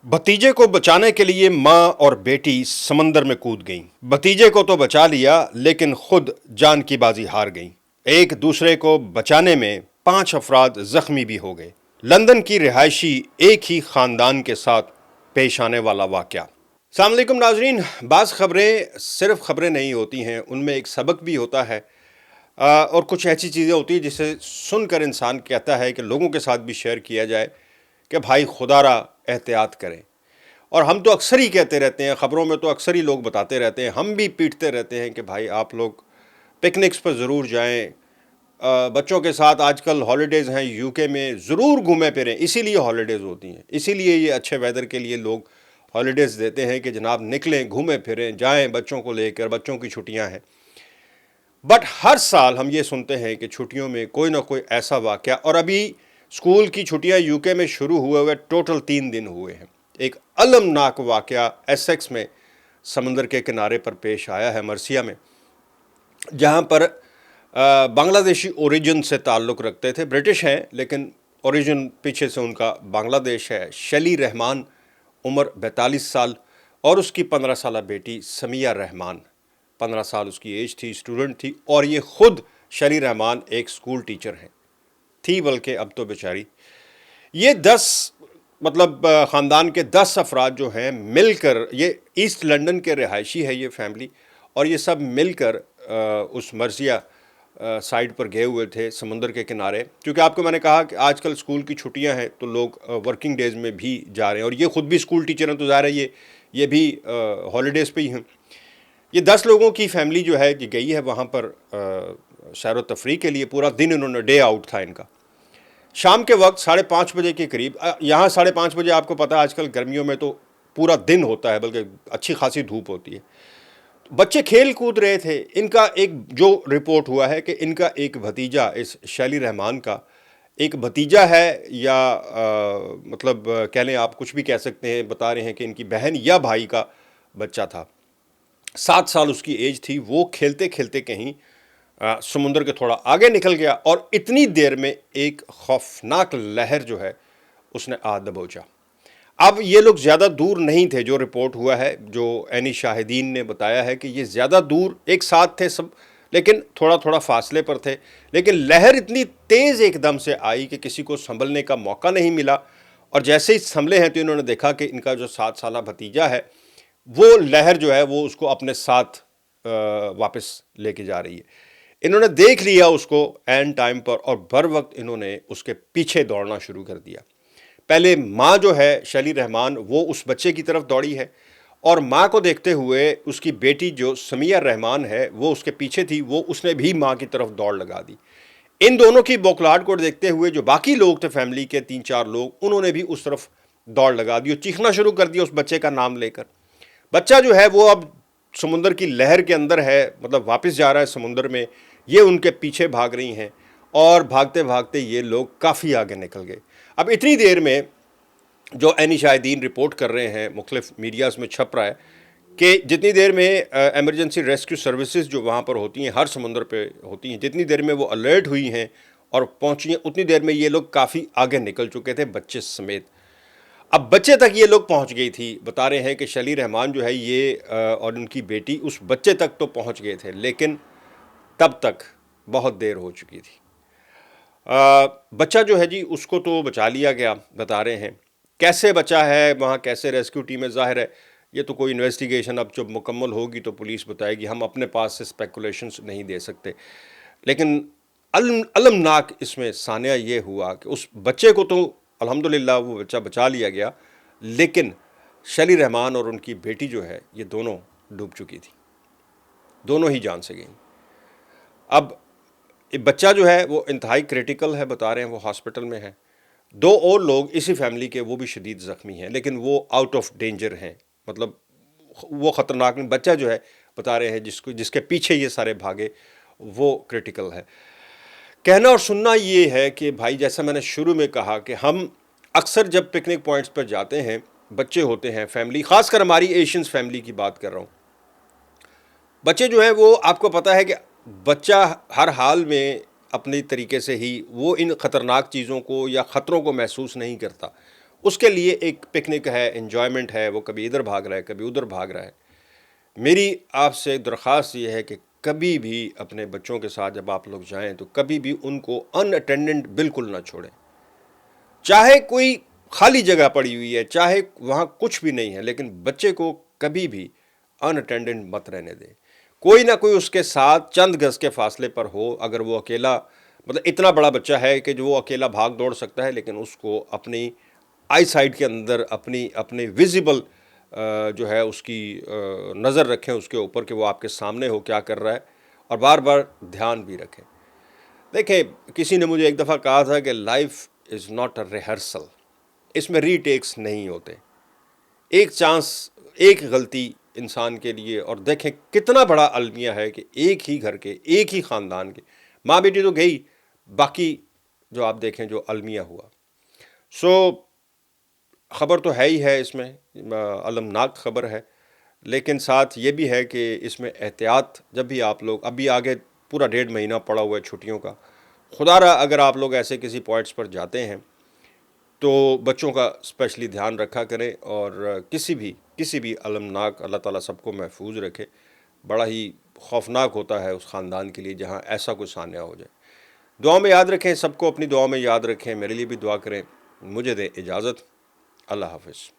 भतीजे को बचाने के लिए माँ और बेटी समंदर में कूद गईं। भतीजे को तो बचा लिया लेकिन खुद जान की बाजी हार गईं। एक दूसरे को बचाने में 5 अफराद जख्मी भी हो गए। लंदन की रिहायशी एक ही खानदान के साथ पेश आने वाला वाकया। अस्सलाम वालेकुम नाजरीन, बाज़ खबरें सिर्फ खबरें नहीं होती हैं, उनमें एक सबक भी होता है। और कुछ ऐसी चीज़ें होती हैं जिसे सुनकर इंसान कहता है कि लोगों के साथ भी शेयर किया जाए कि भाई खुदारा एहतियात करें। और हम तो अक्सर ही कहते रहते हैं, ख़बरों में तो अक्सर ही लोग बताते रहते हैं, हम भी पीटते रहते हैं कि भाई आप लोग पिकनिक्स पर ज़रूर जाएं। बच्चों के साथ आजकल हॉलीडेज़ हैं यूके में, ज़रूर घूमें फिरें। इसीलिए हॉलीडेज़ होती हैं, इसीलिए ये अच्छे वेदर के लिए लोग हॉलीडेज़ देते हैं कि जनाब निकलें, घूमें फिरें, जाएं बच्चों को लेकर, बच्चों की छुट्टियां हैं। बट हर साल हम ये सुनते हैं कि छुट्टियों में कोई ना कोई ऐसा वाक़या, और अभी स्कूल की छुट्टियां यूके में शुरू हुए हुए टोटल 3 दिन हुए हैं। एक अलमनाक वाक़या एसेक्स में समंदर के किनारे पर पेश आया है, मर्सिया में, जहां पर बांग्लादेशी ओरिजिन से ताल्लुक़ रखते थे, ब्रिटिश हैं लेकिन ओरिजिन पीछे से उनका बांग्लादेश है। शैली रहमान, उम्र 42 साल, और उसकी 15 साल बेटी समिया रहमान, 15 साल उसकी एज थी, स्टूडेंट थी। और ये ख़ुद शैली रहमान एक स्कूल टीचर हैं, थी बल्कि, अब तो बेचारी। ये 10 मतलब ख़ानदान के 10 अफराद जो हैं मिलकर, ये ईस्ट लंदन के रिहायशी है ये फैमिली, और ये सब मिलकर उस मर्सिया साइड पर गए हुए थे समंदर के किनारे। क्योंकि आपको मैंने कहा कि आजकल स्कूल की छुट्टियां हैं तो लोग वर्किंग डेज़ में भी जा रहे हैं, और ये ख़ुद भी स्कूल टीचर हैं तो ज़ाहिर है ये भी हॉलीडेज़ पे ही हैं। ये 10 लोगों की फैमिली जो है कि गई है वहाँ पर सैर व तफरीह के लिए। पूरा दिन इन्होंने, डे आउट था इनका। शाम के वक्त 5:30 बजे के करीब, यहाँ 5:30 बजे आपको पता है आजकल गर्मियों में तो पूरा दिन होता है, बल्कि अच्छी खासी धूप होती है। बच्चे खेल कूद रहे थे। इनका एक, जो रिपोर्ट हुआ है कि इनका एक भतीजा, इस शैली रहमान का एक भतीजा है, या मतलब कह लें आप, कुछ भी कह सकते हैं। बता रहे हैं कि इनकी बहन या भाई का बच्चा था, 7 साल उसकी एज थी। वो खेलते खेलते कहीं समुंदर के थोड़ा आगे निकल गया, और इतनी देर में एक खौफनाक लहर जो है उसने आ दबोचा। अब ये लोग ज़्यादा दूर नहीं थे, जो रिपोर्ट हुआ है, जो ऐनी शाहिदीन ने बताया है कि ये ज़्यादा दूर एक साथ थे सब, लेकिन थोड़ा थोड़ा फासले पर थे। लेकिन लहर इतनी तेज़ एकदम से आई कि किसी को संभलने का मौका नहीं मिला, और जैसे ही संभले हैं तो इन्होंने देखा कि इनका जो 7 साल भतीजा है, वो लहर जो है वो उसको अपने साथ वापस लेके जा रही है। इन्होंने देख लिया उसको एंड टाइम पर, और बर वक्त इन्होंने उसके पीछे दौड़ना शुरू कर दिया। पहले माँ जो है शैली रहमान, वो उस बच्चे की तरफ दौड़ी है, और माँ को देखते हुए उसकी बेटी जो समिया रहमान है वो उसके पीछे थी, वो उसने भी माँ की तरफ दौड़ लगा दी। इन दोनों की बौखलाहट को देखते हुए जो बाकी लोग थे फैमिली के, 3-4 लोग, उन्होंने भी उस तरफ दौड़ लगा दी और चीखना शुरू कर दिया उस बच्चे का नाम लेकर। बच्चा जो है वो अब समुंदर की लहर के अंदर है, मतलब वापस जा रहा है समुंदर में। ये उनके पीछे भाग रही हैं, और भागते भागते ये लोग काफ़ी आगे निकल गए। अब इतनी देर में जो ऐनी शाहिदीन रिपोर्ट कर रहे हैं, मुख्तलिफ मीडियाज़ में छप रहा है कि जितनी देर में एमरजेंसी रेस्क्यू सर्विसेज जो वहाँ पर होती हैं, हर समुंदर पे होती हैं, जितनी देर में वो अलर्ट हुई हैं और पहुँची हैं, उतनी देर में ये लोग काफ़ी आगे निकल चुके थे, बच्चे समेत। अब बच्चे तक ये लोग पहुंच गई थी। बता रहे हैं कि शैली रहमान जो है ये और उनकी बेटी उस बच्चे तक तो पहुंच गए थे, लेकिन तब तक बहुत देर हो चुकी थी। बच्चा जो है जी उसको तो बचा लिया गया, बता रहे हैं। कैसे बचा है, वहाँ कैसे रेस्क्यू टीमें, ज़ाहिर है ये तो कोई इन्वेस्टिगेशन अब जब मुकम्मल होगी तो पुलिस बताएगी, हम अपने पास से स्पेकुलेशंस नहीं दे सकते। लेकिन अलमनाक इसमें सानिया ये हुआ कि उस बच्चे को तो अल्हम्दुलिल्लाह वो बच्चा बचा लिया गया, लेकिन शैली रहमान और उनकी बेटी जो है ये दोनों डूब चुकी थी, दोनों ही जान से गई। अब बच्चा जो है वो इंतहाई क्रिटिकल है, बता रहे हैं, वो हॉस्पिटल में है। 2 और लोग इसी फैमिली के, वो भी शदीद ज़ख्मी हैं, लेकिन वो आउट ऑफ डेंजर हैं, मतलब वो ख़तरनाक नहीं। बच्चा जो है बता रहे हैं जिसके पीछे ये सारे भागे, वो क्रिटिकल है। कहना और सुनना ये है कि भाई, जैसा मैंने शुरू में कहा कि हम अक्सर जब पिकनिक पॉइंट्स पर जाते हैं, बच्चे होते हैं, फैमिली, ख़ासकर हमारी एशियंस फैमिली की बात कर रहा हूँ, बच्चे जो हैं वो, आपको पता है कि बच्चा हर हाल में अपनी तरीके से ही वो इन ख़तरनाक चीज़ों को या ख़तरों को महसूस नहीं करता। اس کے لیے ایک پکنک ہے، انجوائمنٹ ہے، وہ کبھی ادھر بھاگ رہا ہے کبھی ادھر بھاگ رہا ہے۔ میری آپ سے درخواست یہ ہے کہ کبھی بھی اپنے بچوں کے ساتھ جب آپ لوگ جائیں تو کبھی بھی ان کو ان اٹینڈنٹ بالکل نہ چھوڑیں، چاہے کوئی خالی جگہ پڑی ہوئی ہے، چاہے وہاں کچھ بھی نہیں ہے، لیکن بچے کو کبھی بھی ان اٹینڈنٹ مت رہنے دیں۔ کوئی نہ کوئی اس کے ساتھ چند گز کے فاصلے پر ہو، اگر وہ اکیلا مطلب اتنا بڑا بچہ ہے کہ جو وہ اکیلا بھاگ دوڑ سکتا ہے، لیکن اس کو اپنی آئی سائٹ کے اندر اپنی ویزیبل جو ہے اس کی نظر رکھیں اس کے اوپر کہ وہ آپ کے سامنے ہو کیا کر رہا ہے، اور بار بار دھیان بھی رکھیں۔ دیکھیں، کسی نے مجھے ایک دفعہ کہا تھا کہ life is not a rehearsal, اس میں ری ٹیکس نہیں ہوتے۔ ایک چانس، ایک غلطی انسان کے لیے، اور دیکھیں کتنا بڑا المیہ ہے کہ ایک ہی گھر کے، ایک ہی خاندان کے ماں بیٹی تو گئی، باقی جو آپ دیکھیں جو المیہ ہوا۔ سو خبر تو ہے ہی ہے، اس میں المناک خبر ہے، لیکن ساتھ یہ بھی ہے کہ اس میں احتیاط جب بھی آپ لوگ، ابھی آگے پورا 1.5 مہینہ پڑا ہوا ہے چھٹیوں کا، خدا را اگر آپ لوگ ایسے کسی پوائنٹس پر جاتے ہیں تو بچوں کا اسپیشلی دھیان رکھا کریں، اور کسی بھی المناک، اللہ تعالیٰ سب کو محفوظ رکھے۔ بڑا ہی خوفناک ہوتا ہے اس خاندان کے لیے جہاں ایسا کوئی سانحہ ہو جائے۔ دعا میں یاد رکھیں، سب کو اپنی دعا میں یاد رکھیں، میرے لیے بھی دعا کریں۔ مجھے دیں اجازت، اللہ حافظ۔